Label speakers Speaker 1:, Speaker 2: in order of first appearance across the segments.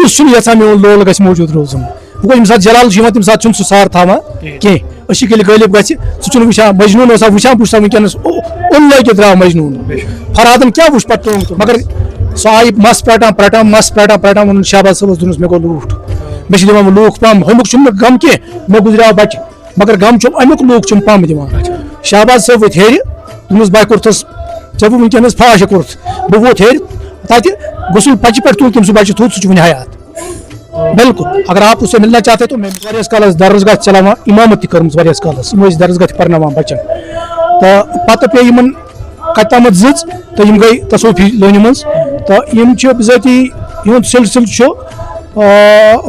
Speaker 1: کس یژھان میون لول گژھِ موجود روزُن بہٕ گوٚو ییٚمہِ ساتہٕ جلال چھُ یِوان تَمہِ ساتہٕ چھُنہٕ سُہ سار تھاوان کینٛہہ أشیٖک ییٚلہِ غٲلب گژھِ سُہ چھُنہٕ وٕچھان مجنوٗن اوسا وٕچھان بہٕ چھُس وٕنکیٚنس اوٚن لٲگِتھ درٛاو مجنوٗن فرادن کیاہ وٕچھ پتہٕ تُہُنٛد مگر سُہ آیہِ مس پرٛٹان مس پرٛٹان ووٚنُن شہباز صٲبس دوٚپنس مےٚ گوٚو لوٗٹھ مےٚ چھِ دِوان لوٗکھ پم ہُمیُک چھُنہٕ مےٚ غم کینٛہہ مےٚ گُزریو بچہِ مگر غم چھُم امیُک لوٗکھ چھُم پم دِوان شہباز صٲب ؤتھۍ ہیٚرِ دوٚپنس بہٕ کوٚرتھس ژےٚ بہٕ وٕنکیٚنس فاش کوٚرُتھ بہٕ ووت ہیٚرِ تتہِ غسل پچہِ پٮ۪ٹھ تُل تٔمۍ سُہ بچہِ تھوٚد سُہ چھُ وُنہِ حیات بالکل اگر آپ اس سے ملنا چاہتے تو میں واریاہس کالس درسگاہ چلاوان امامت تہِ کٔرمٕژ واریاہس کالس یِم ٲسۍ درسگاہ تہِ پرناوان بچن تہٕ پتہٕ پیٚیہِ یِمن کتہِ تامتھ زٕژ تہٕ یِم گٔے تصوفی لٲنہِ منٛز تہٕ یِم چھِ بِذٲتی یِہُنٛد سلسلہٕ چھُ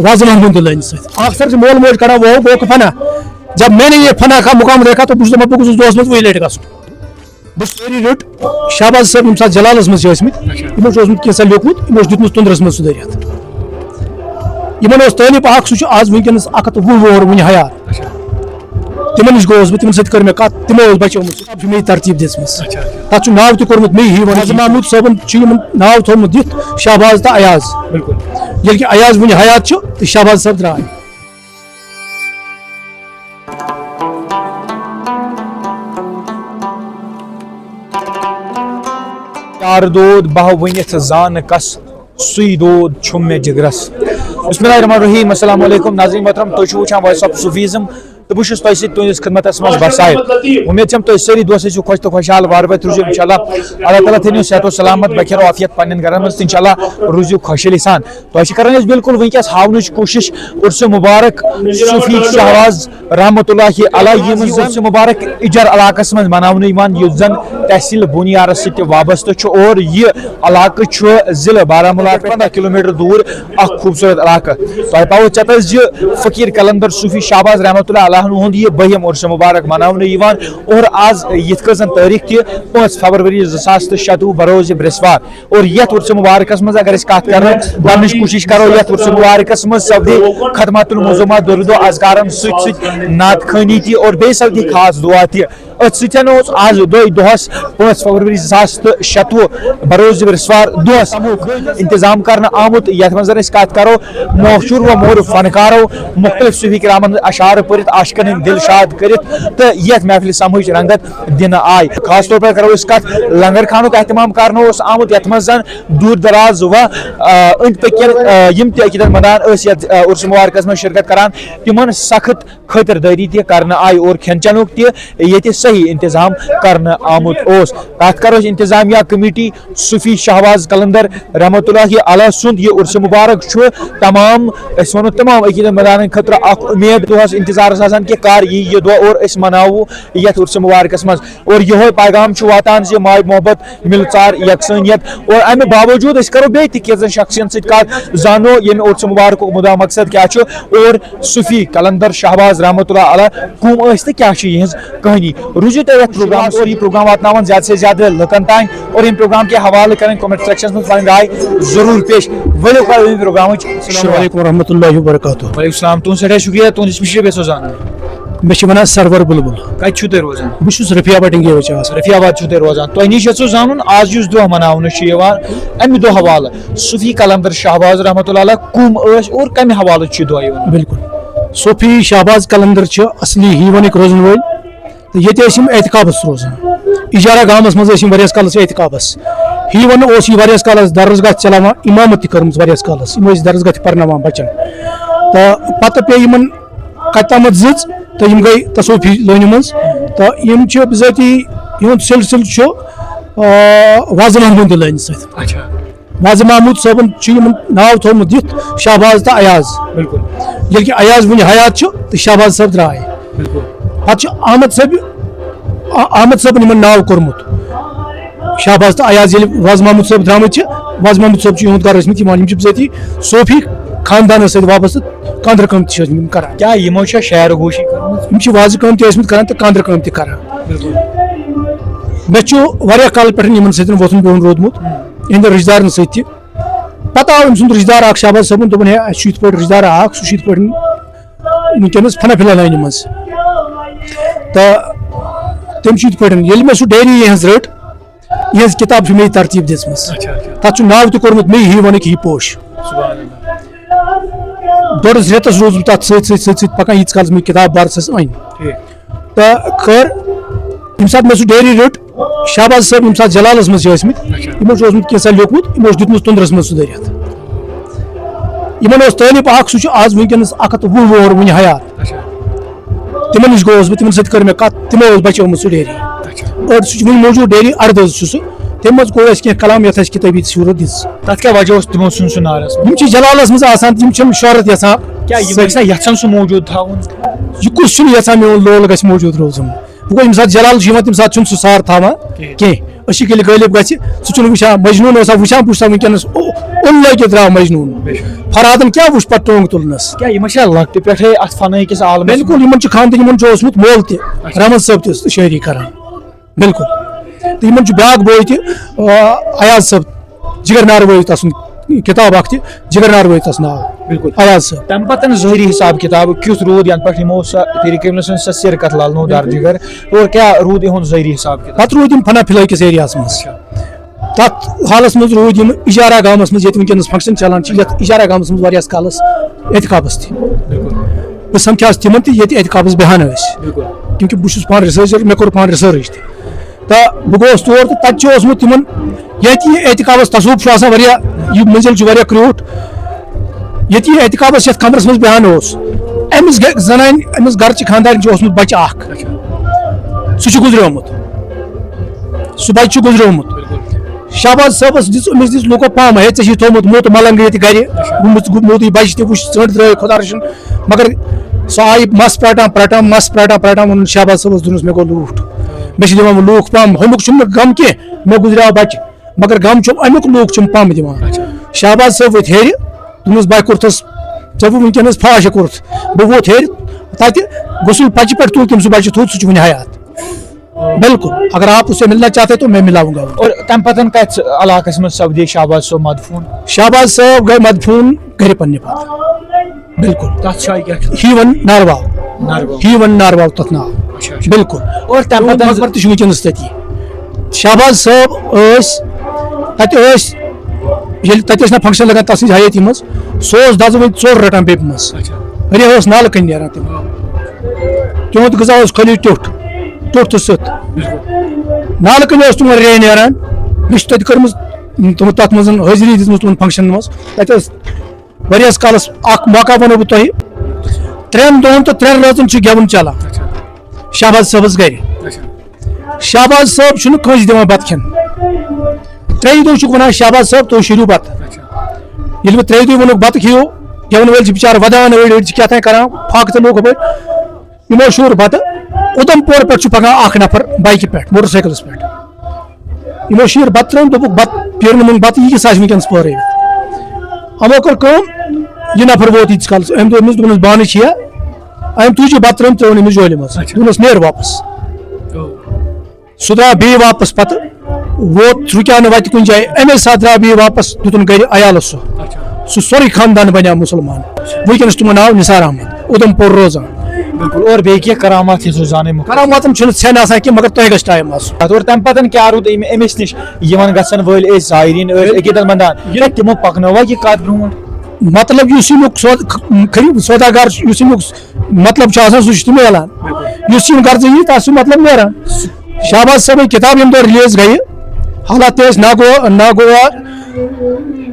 Speaker 1: وازوان ہُنٛد لٲنہِ سۭتۍ اکثر چھِ مول موج کران وہ گوٚو فنا جب میں نے یہ فنا کا مقام دیکھا تو بہٕ چھُس دپان بہٕ گوٚژھُس دۄہس منٛز وُہہِ لٹہِ گژھُن بہٕ چھُس سٲری رٔٹ شہباز صٲب ییٚمہِ ساتہٕ جلالس منٛز چھِ ٲسمٕتۍ یِمو چھُ اوسمُت کینٛژھا لیوٗکھمُت یِمو چھُ دیُتمُت تُندرس منٛز سُدٲرِتھ یِمن اوس طٲلب اکھ سُہ چھُ آز وٕنکیٚنس 120 وُہُر وُنہِ حیات تِمن نِش گوٚوس بہٕ تِمن سۭتۍ کٔر مےٚ کتھ تِمو اوس بچومُت سُہ چھُ مےٚ ترتیٖب دِژمٕژ تتھ چھُ ناو تہِ کوٚرمُت مے ہی ناظم محموٗد صٲبن چھُ یِمن ناو تھوٚومُت دِتھ شہباز تہٕ ایاز ییٚلہِ کہِ ایاز وُنہِ حیات چھُ تہٕ شہباز صٲب درٛاے
Speaker 2: یار دود بہ ؤنِتھ زان کس سُے دود چھُم مےٚ جگرس بسم اللہ الرحمن الرحیم السلام علیکم ناظرین محترم تُہۍ چھِو وٕچھان وائس آف صوفیزم تہٕ بہٕ چھُس تۄہہِ سۭتۍ تُہنٛدِس خدمتس منٛز بسایت امید چھم تُہۍ سٲری دوس ٲسِو خۄش تہٕ خۄشحال وارٕ وارٕ روٗزِو انشاء اللہ اللہ تعالیٰ تھٲینو صحت و سلامت بخیر و عافیت پننٮ۪ن گرن منٛز تہٕ انشاء اللہ روٗزِو خۄشحٲلی سان تۄہہِ چھِ کران أسۍ بالکل وٕنکیٚس ہاونٕچ کوٗشش عرسِ مُبارک صوفی شہباز رحمتہ اللہ علیہ یِم عرسِ مُبارک اِجر علاقس منٛز مناونہٕ یِوان یُس زن تحصیل بونیارس سۭتۍ تہِ وابستہٕ چھُ اور یہِ علاقہٕ چھُ ضلع بارہمولہ پٮ۪ٹھ 15 کلوٗمیٹر دوٗر اکھ خوٗبصوٗرت علاقہٕ تۄہہِ پاوو چتس زِ فقیٖر کلندر صوفی شہباز رحمتہ اللہ علیہ ہُنٛد یہِ بٔہِم عرسِ مُبارک مناونہٕ یِوان اور آز یِتھ کٔنۍ زن تٲریٖخ تہِ 5 فروری 2023 بروز برٛیسوار اور یتھ عرسِ مُبارکس منٛز اگر أسۍ کتھ کرو وننٕچ کوٗشش کرو یتھ عرسِ مُبارکس منٛز سپدے خدمات المعظوٗمات دُرود و اذکارن سۭتۍ سۭتۍ نعت خٲنی تہِ اور بیٚیہِ سپدے خاص دعا تہِ أتھۍ سۭتۍ اوس آز دۄہس 5 فروری 2023 بروز برٛیسوار دۄہس انتظام کرنہٕ آمُت یتھ منٛز أسۍ کتھ کرو مشہوٗر و معروٗف فنکارو مختلف صوفی کرامن ہٕنٛدۍ اشعار پٔرِتھ عاشقن ہٕنٛدۍ دل شاد کٔرِتھ تہٕ یتھ محفلہِ سماہٕچ رنگت دِنہٕ آیہِ خاص طور پر کرو أسۍ کتھ لنگر خانُک اہتمام کرنہٕ اوس آمُت یتھ منٛز زن دوٗر دراز و أنٛدۍ پٔکۍ یِم تہِ عقیدت مندان ٲسۍ یتھ عرسِ مُبارکس منٛز شرکت کران تِمن سخت خٲطردٲری تہِ کرنہٕ آیہِ اور کھٮ۪ن چٮ۪نُک تہِ ییٚتہِ صحیح انتظام کرنہٕ آمُت اوس کتھ کرو أسۍ انتظامیہ کمیٹی صوفی شہباز کلندر رحمتہ اللہ علیہ سُنٛد یہِ عرسِ مُبارک چھُ تمام أسۍ ونو تمام عقیدت مندانن خٲطرٕ اکھ اُمید دۄہس انتظارس آسان کہِ کر یی یہِ دۄہ اور أسۍ مناوو یتھ عرسِ مُبارکس منٛز اور یِہوے پیغام چھُ واتان زِ ماے محبت مِلہٕ ژار یکسٲنیت اور امہِ باوجوٗد أسۍ کرو بیٚیہِ تہِ کینٛژن شخصین سۭتۍ کتھ زانو ییٚمہِ عرسِ مُبارکُک مُدا مقصد کیاہ چھُ اور صوفی کلندر شہباز رحمتہ اللہ علیہ کٕم ٲسۍ تہٕ کیاہ چھِ یِہنٛز کہانی روٗزِو تُہۍ یتھ پروگرامس اور یہِ پروگرام واتناوان زیادٕ سے زیادٕ لُکن تانۍ اور ییٚمہِ پروگرام کہِ حوالہٕ کرٕنۍ کومنٹ سیکشنس منٛز پنٕنۍ راے ضروٗر پیش ؤلِو کرو ییٚمہِ پروگرامٕچ
Speaker 1: السلام علیکم ورحمۃ اللہ وبرکاتہ
Speaker 2: وعلیکم السلام تُہُنٛد سٮ۪ٹھاہ شُکریہ تُہنٛدِس مِشرِ بیٚیہِ سوزان
Speaker 1: مےٚ چھِ ونان سرور بُلبُل
Speaker 2: کتہِ چھِو تُہۍ روزان
Speaker 1: بہٕ چھُس رفیہ بٹنگی آسان
Speaker 2: رفیہ آباد چھِو تُہۍ روزان تۄہہِ نِش یژھو زانُن آز یُس دۄہ مناونہٕ چھُ یِوان امہِ دۄہ حوالہٕ صوفی کلندر شہباز رحمتہ اللہ علیہ کٕم ٲسۍ اور کمہِ حوالہٕ چھُ یہِ دۄہ یِوان
Speaker 1: بالکل صوفی شہباز کلندر چھِ اصلی ہیٖوَنٕکۍ روزن وٲلۍ تہٕ ییٚتہِ ٲسۍ یِم اعتکابس روزان اِجارا گامس منٛز ٲسۍ یِم واریاہس کالس اعتکابس ہیٖوَن اوس یہِ واریاہس کالس درسگاہ چلاوان امامت تہِ کٔرمٕژ واریاہس کالس یِم ٲسۍ درسگاہ تہِ پرناوان بچن تہٕ پتہٕ پیٚیہِ یِمن کتہِ تامتھ زٕژ تہٕ یِم گٔے تصوفی لٲنہِ منٛز تہٕ یِم چھِ بِذٲتی یِہُنٛد سلسلہٕ چھُ وازوان ہُنٛد لٲنہِ سۭتۍ ناظم محموٗد صٲبن چھُ یِمن ناو تھوٚومُت دِتھ شہباز تہٕ ایاز ییٚلہِ کہِ ایاز وُنہِ حیات چھُ تہٕ شہباز صٲب درٛاے پتہٕ چھُ احمد صٲبن یِمن ناو کوٚرمُت شہباز تہٕ ایاز ییٚلہِ واز محموٗد صٲب درٛامٕتۍ چھِ واز محموٗد صٲب چھُ یِہُنٛد گرٕ ٲسمٕتۍ یِوان یِم چھِ بِذٲتی صوفی خاندانس سۭتۍ وابستہٕ کاندرٕ کٲم تہِ چھِ ٲسمٕتۍ یِم کران
Speaker 2: کیاہ یِمو چھا شعر گوشی کٔرمٕژ
Speaker 1: یِم چھِ وازٕ کٲم تہِ ٲسمٕتۍ کران تہٕ کاندرٕ کٲم تہِ کران مےٚ چھُ واریاہ کالہٕ پٮ۪ٹھ یِمن سۭتۍ وۄتھُن بِہُن روٗدمُت یِہنٛدٮ۪ن رِشتہٕ دارن سۭتۍ تہِ پتہٕ آو أمۍ سُنٛد رِشتہٕ دار اکھ شہباز صٲبُن دوٚپُن ہے اَسہِ چھُ یِتھ پٲٹھۍ رِشتہٕ دار اکھ سُہ چھُ یِتھ پٲٹھۍ وٕنکیٚنس فنا فِلا لانہِ منٛز تہٕ تٔمۍ چھُ یِتھ پٲٹھۍ ییٚلہِ مےٚ سُہ ڈیری یِہٕنٛز رٔٹ یِہٕنٛز کِتاب چھِ مےٚ ترتیٖب دِژمٕژ تتھ چھُ ناو تہِ کوٚرمُت مے ہی ونٕکۍ ہی پوش ڈوڈس ریتس روز بہٕ تتھ سۭتۍ سۭتۍ سۭتۍ پکان ییٖتِس کالس مےٚ کِتاب برسس أنۍ تہٕ خٲر ییٚمہِ ساتہٕ مےٚ سُہ ڈیری رٔٹ شہباز صٲب ییٚمہِ ساتہٕ جلالس منٛز چھِ ٲسمٕتۍ یِمو چھُ اوسمُت کینٛژھا لیوکھمُت یِمو چھُ دیُتمُت تُندرس منٛز سُہ دٔرِتھ یِمن اوس طٲلب اکھ سُہ چھُ آز وٕنکیٚنس 120 وُہُر وُنہِ حیات تِمن نِش گوٚوس بہٕ تِمن سۭتۍ کٔر مےٚ کتھ تِمو اوس بچومُت سُہ ڈیری اور سُہ چھُ وٕنہِ موٗجوٗد ڈیری اردٲز چھُ سُہ تَمہِ منٛز گوٚو اَسہِ کینٛہہ کلام یتھ اَسہِ کِتٲبی صوٗرت دِژ
Speaker 2: تتھ کیٛاہ وجہ اوس تِمو ژھُن سُہ نارس
Speaker 1: یِم چھِ جلالس منٛز آسان یِم چھِنہٕ شہرت یژھان
Speaker 2: کیٛاہ یِم ٲسۍ یژھان سُہ موٗجوٗد تھاوُن
Speaker 1: یہِ کُس چھُنہٕ یژھان میون لول گژھِ موٗجوٗد روزُن وۄنۍ گوٚو ییٚمہِ ساتہٕ جلال چھُ یِوان تَمہِ ساتہٕ چھُنہٕ سُہ سار تھاوان کینٛہہ أشیٖک ییٚلہِ غٲلب گژھِ سُہ چھُنہٕ وٕچھان مجنوٗن اوسا وٕچھان بہٕ چھُس وٕنکیٚنس اوٚن لٲگِتھ درٛاو مجنوٗن فرادن کیٛاہ وٕچھ پتہٕ ٹونٛگ تُلنس
Speaker 2: کیٛاہ یِم چھا لۄکٹہِ پٮ۪ٹھے اتھ فنہٕ کِس عالمس
Speaker 1: بِلکُل یِمن چھُ خاندان یِمن چھُ اوسمُت مول تہِ رحمان صٲب تہِ شٲعری کران بِلکُل تہٕ یِمن چھُ بیاکھ بوے تہِ ایاز صٲب جگر ناروٲیی تسُنٛد کِتاب اکھ تہِ جگر ناروٲیی تس ناو
Speaker 2: بالکل
Speaker 1: ایاز صٲب
Speaker 2: تمہِ پتہٕ ظٲہری حساب کِتاب کیُتھ روٗد ینہٕ پٮ۪ٹھ یِمو سۄ پیٖر کٔمِل سٕنٛز سۄ سیرکت للنو در جگر اور کیٛاہ روٗد یِہُنٛد ظٲہری حساب کِتاب
Speaker 1: پتہٕ روٗدۍ یِم فنا فِلٲے کِس ایریاہس منٛز تتھ حالس منٛز روٗدۍ یِم اِجارا گامس منٛز ییٚتہِ وٕنکیٚنس فنکشن چلان چھِ یتھ اِجارا گامس منٛز واریاہس کالس احتِکابس تہِ بہٕ سمکھیاس تِمن تہِ ییٚتہِ احتِکابس بیٚہان ٲسۍ کیونکہِ بہٕ چھُس پانہٕ رِسٲرچر مےٚ کوٚر پانہٕ رِسٲرٕچ تہِ تہٕ بہٕ گوٚوُس تور تہٕ تتہِ چھُ اوسمُت تِمن ییٚتہِ یہِ احتِکابس تصوٗب چھُ آسان واریاہ یہِ منزِل چھُ واریاہ کرٛوٗٹھ ییٚتہِ یہِ احتِکابس یتھ کمرس منٛز بیٚہان اوس أمِس زنانہِ أمِس گرچہِ خانٛدارنہِ چھُ اوسمُت بچہِ اکھ سُہ چھُ گُزریومُت سُہ بچہِ چھُ گُزریومُت شہباز صٲبس دِژ أمِس دِژ لوٗکو پامہ ہے ژےٚ چھُے تھوٚومُت موٚت ملنگ ییٚتہِ گرِ موٚدُے بچہِ تہِ وٕچھ ژٔنٛڈ ترٲوِتھ خۄدا رٔچھِنۍ مگر سۄ آیہِ مس پرٛاٹان مس پرٛاٹان ووٚنُن شہباز صٲبس دوٚپنس مےٚ گوٚو لوٗٹھ مےٚ چھِ دِوان لوٗکھ پم ہُمیُک چھُنہٕ مےٚ غم کینٛہہ مےٚ گُزریو بچہِ مگر غم چھُم امیُک لوٗکھ چھُم پم دِوان شہباز صٲب ؤتھۍ ہیٚرِ دوٚپنس بہٕ کوٚرتھس ژےٚ وٕ وٕنکیٚنس فاش کوٚرُتھ بہٕ ووت ہیٚرِ تتہِ غسل پچہِ پٮ۪ٹھ تُل تٔمۍ سُہ بچہِ تھوٚد سُہ چھُ وُنہِ حیات بالکل اگر آپ اسے ملنا چاہتے تو میں ملاؤں گا
Speaker 2: اور تمہِ پتہٕ کتھ علاقس منٛز سپدے شہباز صٲب مدفوٗن
Speaker 1: شہباز صٲب گٔے مدفوٗن گرِ پننہِ پتہٕ بالکل
Speaker 2: تتھ جایہِ کیٛاہ چھُ
Speaker 1: ہیٖون ناروال تتھ ناو بالکل
Speaker 2: اور تمہِ پتہٕ
Speaker 1: مقبر تہِ چھُ وٕنکیٚنس تٔتی شہباز صٲب ٲسۍ تتہِ ٲسۍ ییٚلہِ تتہِ ٲسۍ نا فنکشن لگان تتھ سٕنٛزِ حیٲتی منٛز سُہ اوس دزٕ وۄنۍ ژوٚر رٹان بیٚبہِ منٛز واریاہ اوس نالہٕ کٔنۍ نیران تِہُنٛد غذا اوس خٲلی ٹیوٚٹھ تہٕ سٕت نالہٕ کٔنۍ اوس تِمن ریٚہہ نیران مےٚ چھِ تتہِ کٔرمٕژ تِمو تتھ منٛز حٲضری دِژمٕژ تِمن فنکشنن منٛز تتہِ ٲس واریاہس کالس اکھ موقع ونو بہٕ تۄہہِ 3 دۄہن تہٕ 3 رٲژن چھُ گٮ۪وُن چلان شہباز صٲبس گرِ شہباز صٲب چھُنہٕ کٲنٛسہِ دِوان بتہٕ کھٮ۪ن 3 دۄہ چھُکھ ونان شہباز صٲب تُہۍ شیرِو بتہٕ ییٚلہِ بہٕ 3 دۄہ ووٚنُکھ بتہٕ کھیٚیِو گٮ۪ون وٲلۍ چھِ بِچارٕ ودان أڑۍ چھِ کیٛاہ تانۍ کران فاقہٕ تہٕ لوٗکھ ہُپٲرۍ یِمو شوٗر بتہٕ اُدم پور پٮ۪ٹھ چھُ پکان اکھ نفر بایکہِ پٮ۪ٹھ موٹر سایکلس پٮ۪ٹھ یِمو شیٖر بتہٕ ترٲوٕن دوٚپُکھ بتہٕ پیرنہٕ مۄنگ بتہٕ یہِ کیٛاہ آسہِ وٕنکیٚنس پٲرٲوِتھ یِمو کٔر کٲم یہِ نفر ووت ییٖتِس کالس أمۍ دوٚپ أمِس دوٚپنس بانہٕ چھِیا أمۍ تُج یہِ بتہٕ ترٲوٕن ترٲوٕن أمِس جولہِ منٛز دوٚپنس نیر واپس سُہ درٛاو بیٚیہِ واپس پتہٕ ووت رُکیو نہٕ وتہِ کُنہِ جایہِ اَمے ساتہٕ درٛاو بیٚیہِ واپس دِتُن گرِ عیالس سُہ سورُے خاندان بنیو مُسلمان وٕنکیٚنس تِمن ناو نثار احمد اُدم پور روزان
Speaker 2: بالکل اور بیٚیہِ کینٛہہ کرامات یژھو زانٕنۍ
Speaker 1: کراماتن چھُنہٕ ژھٮ۪ن آسان کینٛہہ مگر تۄہہِ گژھِ ٹایم آسُن
Speaker 2: اور تمہِ پتہٕ کیٛاہ روٗد أمِس نِش یِوان گژھن وٲلۍ ٲسۍ زایریٖن ٲسۍ عقیٖدت منٛدان تِمو پکنٲوا یہِ کتھ برونٛٹھ
Speaker 1: مطلب یُس امیُک سوداگار یُس امیُک مطلب چھُ آسان سُہ چھُ تہِ میلان یُس یِم غرضہٕ یی تتھ چھُ مطلب نیران شہباز صٲبٕنۍ کِتاب ییٚمہِ دۄہ رِلیٖز گٔیہِ حالات تہِ ٲسۍ ناگوار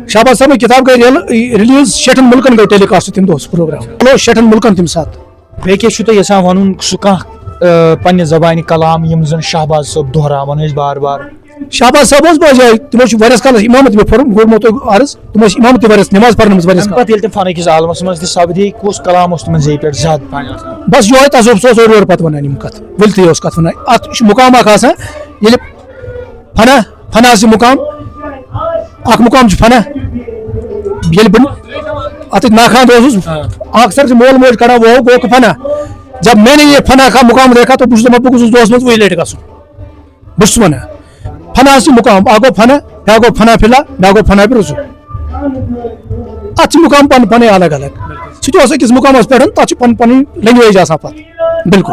Speaker 1: شہباز صٲبٕنۍ کِتاب گٔیہِ رِلیٖز 6 مُلکن گٔیہِ ٹیلی کاسٹ تمہِ دۄہ سُہ پروگرام 6 مُلکن تمہِ ساتہٕ
Speaker 2: بیٚیہِ کیٛاہ چھُو تُہۍ یژھان وَنُن سُہ کانٛہہ پننہِ زبانہِ کلام یِم زن شہباز صٲب دۄہراوان ٲسۍ بار بار
Speaker 1: شہباز صٲب اوس بوزاے تِمو چھُ واریاہس کالس اِمامت مےٚ کوٚرمو تۄہہِ عرض تِمو ٲسۍ اِمامت تہِ واریاہس نٮ۪ماز پرنہٕ منٛز واریاہس
Speaker 2: پتہٕ ییٚلہِ تِم فنہٕ کِس عالمس منٛز تہِ سپدے کُس کلام اوس تِمن زیٚیہِ پٮ۪ٹھ زیادٕ پہن آسان
Speaker 1: بس یہوے تصوف سُہ اوس اورٕ یورٕ پتہٕ ونان یِم کتھ ؤلتھٕے اوس کتھ ونان اتھ چھُ مُقام اکھ آسان ییٚلہِ فنا آسہِ مُقام اکھ مُقام چھُ فنا ییٚلہِ بہٕ اتھ ناخاند اوسُس اکثر چھِ مول موج کڑان وہ گوٚو فنا جب میں نے یہ فنا کا مقام دیکھا تو بہٕ چھُس دپان بہٕ گوٚژھُس دۄہس منٛز وُہہِ لٹہِ گژھُن بہٕ چھُس ونان فنا چھُ مُقام اکھ گوٚو فنا بیاکھ گوٚو فنا فِلا بیاکھ گوٚو فنا برُزُل اتھ چھِ مُقام پنٕنۍ پنٕنۍ الگ الگ سُہ تہِ اوس أکِس مُقامس پٮ۪ٹھ تتھ چھِ پنٕنۍ پنٕنۍ لینگویج آسان پتہٕ بالکل